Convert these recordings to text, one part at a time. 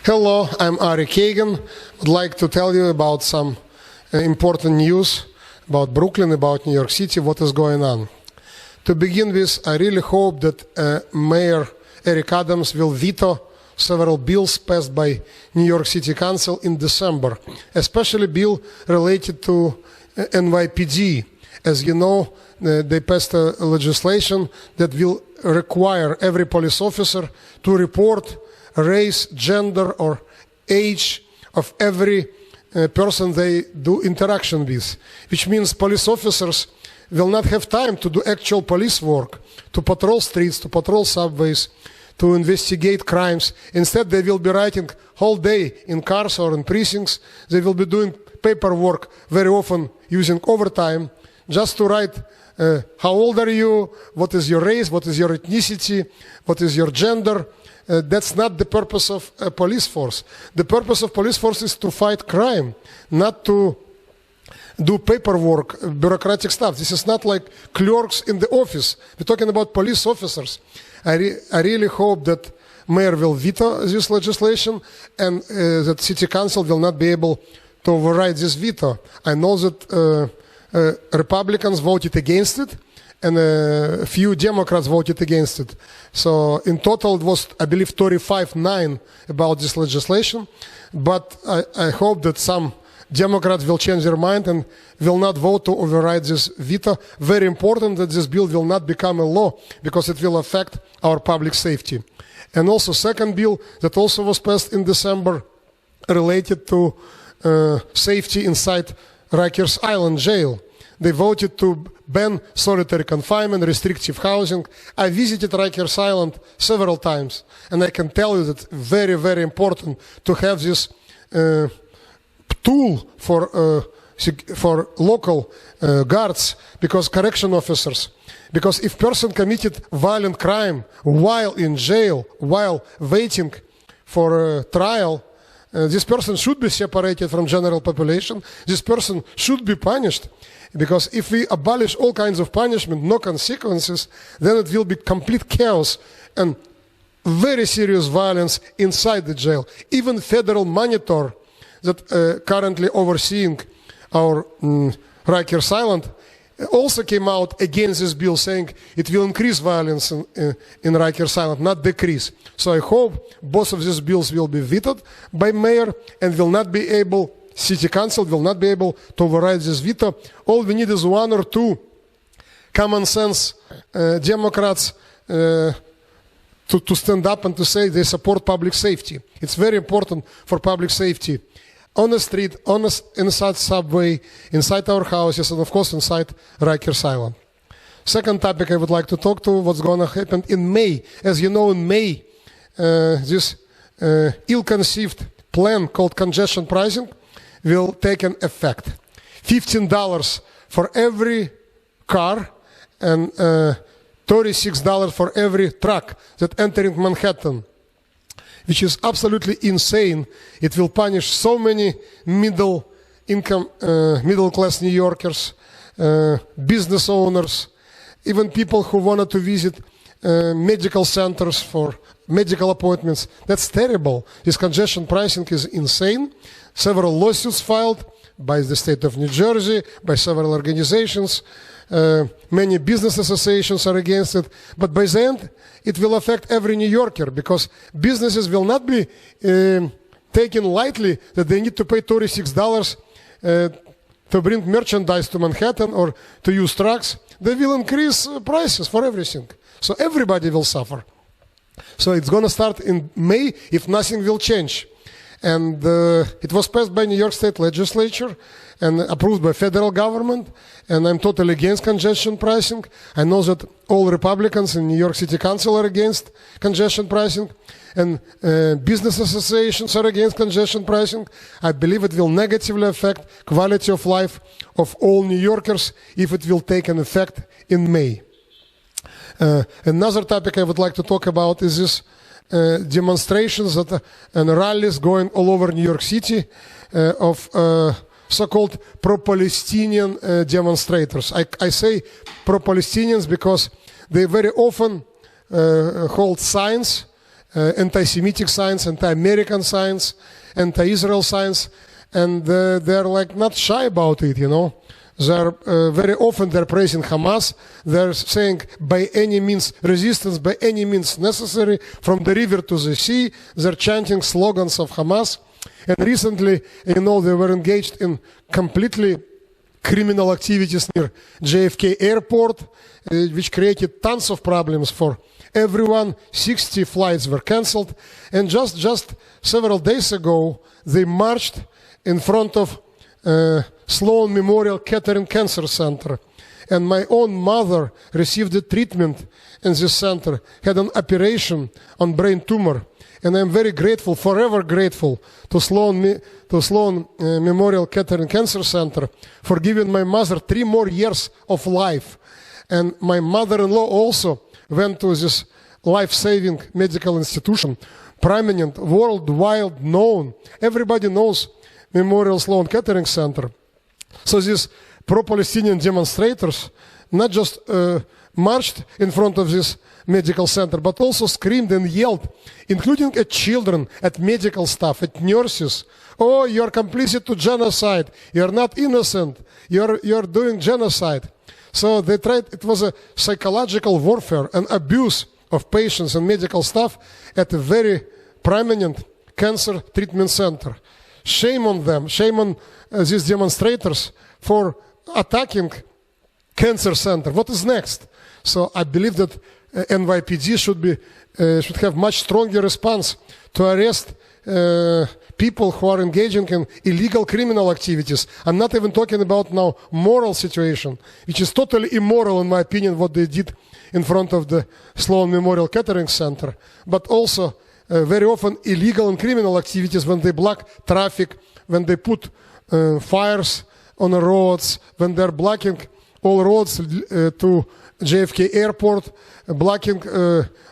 Hello, I'm Ari Kagan. I'd like to tell you about some important news about Brooklyn, about New York City, what is going on. To begin with, I really hope that Mayor Eric Adams will veto several bills passed by New York City Council in December, especially bill related to NYPD. As you know, they passed a legislation that will require every police officer to report race, gender, or age of every person they do interaction with, which means police officers will not have time to do actual police work, to patrol streets, to patrol subways, to investigate crimes. Instead, they will be writing whole day in cars or in precincts. They will be doing paperwork, very often using overtime, just to write how old are you, what is your race, what is your ethnicity, what is your gender. That's not the purpose of a police force. The purpose of police force is to fight crime, not to do paperwork, bureaucratic stuff. This is not like clerks in the office. We're talking about police officers. I really hope that mayor will veto this legislation and that city council will not be able to override this veto. I know that Republicans voted against it, and a few Democrats voted against it. So in total, it was, I believe, 35-9 about this legislation. But I hope that some Democrats will change their mind and will not vote to override this veto. Very important that this bill will not become a law, because it will affect our public safety. And also, second bill that also was passed in December related to safety inside Rikers Island jail. They voted to ban solitary confinement, restrictive housing. I visited Rikers Island several times, and I can tell you that it's very, very important to have this tool for local guards, because correction officers. Because if person committed violent crime while in jail, while waiting for a trial, this person should be separated from general population. This person should be punished. Because if we abolish all kinds of punishment, no consequences, then it will be complete chaos and very serious violence inside the jail. Even federal monitor that currently overseeing our Rikers Island also came out against this bill, saying it will increase violence in Rikers Island, not decrease. So I hope both of these bills will be vetoed by mayor and will not be able, city council will not be able to override this veto. All we need is one or two common sense Democrats to stand up and to say they support public safety. It's very important for public safety on the street, inside subway, inside our houses, and of course inside Rikers Island. Second topic I would like to talk to, what's going to happen in May. As you know, in May, this ill-conceived plan called congestion pricing will take an effect. $15 for every car and $36 for every truck that entering Manhattan, which is absolutely insane. It will punish so many middle-class New Yorkers, business owners, even people who wanted to visit medical centers for medical appointments. That's terrible. This congestion pricing is insane. Several lawsuits filed by the state of New Jersey, by several organizations. Many business associations are against it. But by the end, it will affect every New Yorker, because businesses will not be taken lightly that they need to pay $36 to bring merchandise to Manhattan or to use trucks. They will increase prices for everything. So everybody will suffer. So it's going to start in May if nothing will change. And it was passed by New York State Legislature and approved by federal government. And I'm totally against congestion pricing. I know that all Republicans in New York City Council are against congestion pricing. And business associations are against congestion pricing. I believe it will negatively affect quality of life of all New Yorkers if it will take an effect in May. Another topic I would like to talk about is this demonstrations and rallies going all over New York City of so-called pro-Palestinian demonstrators. I say pro-Palestinians because they very often hold signs anti-Semitic signs, anti-American signs, anti-Israel signs, and they're like not shy about it, you know. They're very often they're praising Hamas. They're saying by any means resistance, by any means necessary, from the river to the sea. They're chanting slogans of Hamas. And recently, you know, they were engaged in completely criminal activities near JFK Airport, which created tons of problems for everyone. 60 flights were canceled. And just several days ago, they marched in front of Sloan Memorial Kettering Cancer Center. And my own mother received the treatment in this center, had an operation on brain tumor. And I'm very grateful, forever grateful to Sloan Memorial Kettering Cancer Center for giving my mother 3 more years of life. And my mother-in-law also went to this life-saving medical institution, prominent, worldwide known. Everybody knows Memorial Sloan Kettering Center. So these pro-Palestinian demonstrators not just marched in front of this medical center, but also screamed and yelled, including at children, at medical staff, at nurses. Oh, you're complicit to genocide. You're not innocent. You're doing genocide. So they tried, it was a psychological warfare, an abuse of patients and medical staff at a very prominent cancer treatment center. Shame on them, shame on these demonstrators for attacking cancer center. What is next? So I believe that NYPD should have much stronger response to arrest people who are engaging in illegal criminal activities. I'm not even talking about now moral situation, which is totally immoral in my opinion what they did in front of the Sloan Memorial Kettering Center, but also very often illegal and criminal activities when they block traffic, when they put fires on the roads, when they're blocking all roads to JFK Airport, blocking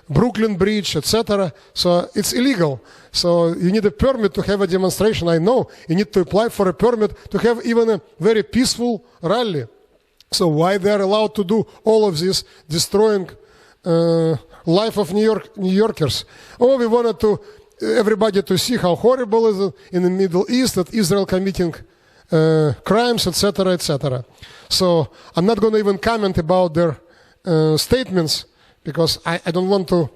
Brooklyn Bridge, etc. So it's illegal. So you need a permit to have a demonstration. I know you need to apply for a permit to have even a very peaceful rally. So why they're allowed to do all of this, destroying life of New Yorkers? Oh, we wanted to everybody to see how horrible it is in the Middle East, that Israel committing crimes, etc., etc. So I'm not going to even comment about their statements, because I don't want to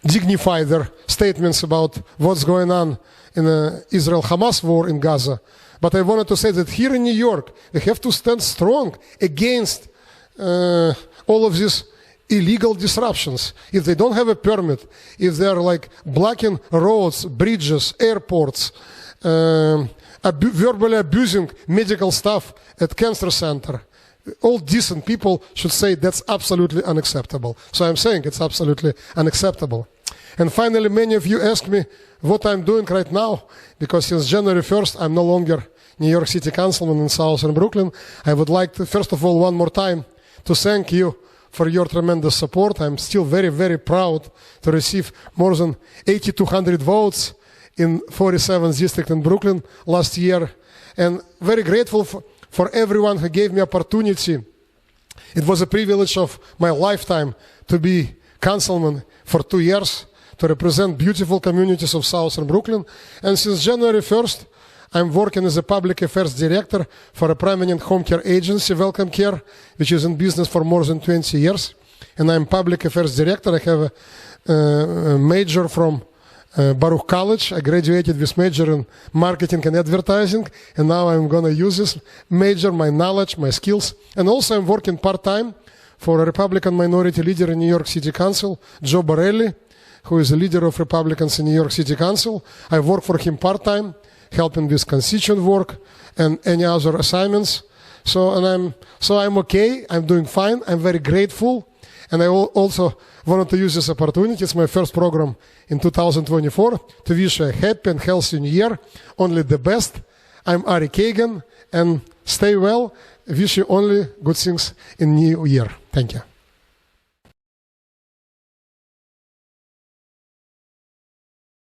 dignify their statements about what's going on in the Israel-Hamas war in Gaza. But I wanted to say that here in New York, we have to stand strong against all of these illegal disruptions. If they don't have a permit, if they're like blocking roads, bridges, airports, verbally abusing medical staff at cancer center, all decent people should say that's absolutely unacceptable. So I'm saying it's absolutely unacceptable. And finally, many of you ask me what I'm doing right now, because since January 1st, I'm no longer New York City Councilman in Southern Brooklyn. I would like to, first of all, one more time, to thank you for your tremendous support. I'm still very, very proud to receive more than 8,200 votes in 47th district in Brooklyn last year, and very grateful for everyone who gave me opportunity. It was a privilege of my lifetime to be councilman for 2 years, to represent beautiful communities of Southern Brooklyn. And since January 1st, I'm working as a public affairs director for a prominent home care agency, Welcome Care, which is in business for more than 20 years. And I'm public affairs director. I have a major from Baruch College. I graduated with major in marketing and advertising, and now I'm going to use this major, my knowledge, my skills. And also I'm working part-time for a Republican minority leader in New York City Council, Joe Borelli, who is the leader of Republicans in New York City Council. I work for him part-time, helping with constituent work and any other assignments. So I'm okay. I'm doing fine. I'm very grateful. And I also wanted to use this opportunity. It's my first program in 2024 to wish a happy and healthy new year. Only the best. I'm Ari Kagan, and stay well. Wish you only good things in new year. Thank you.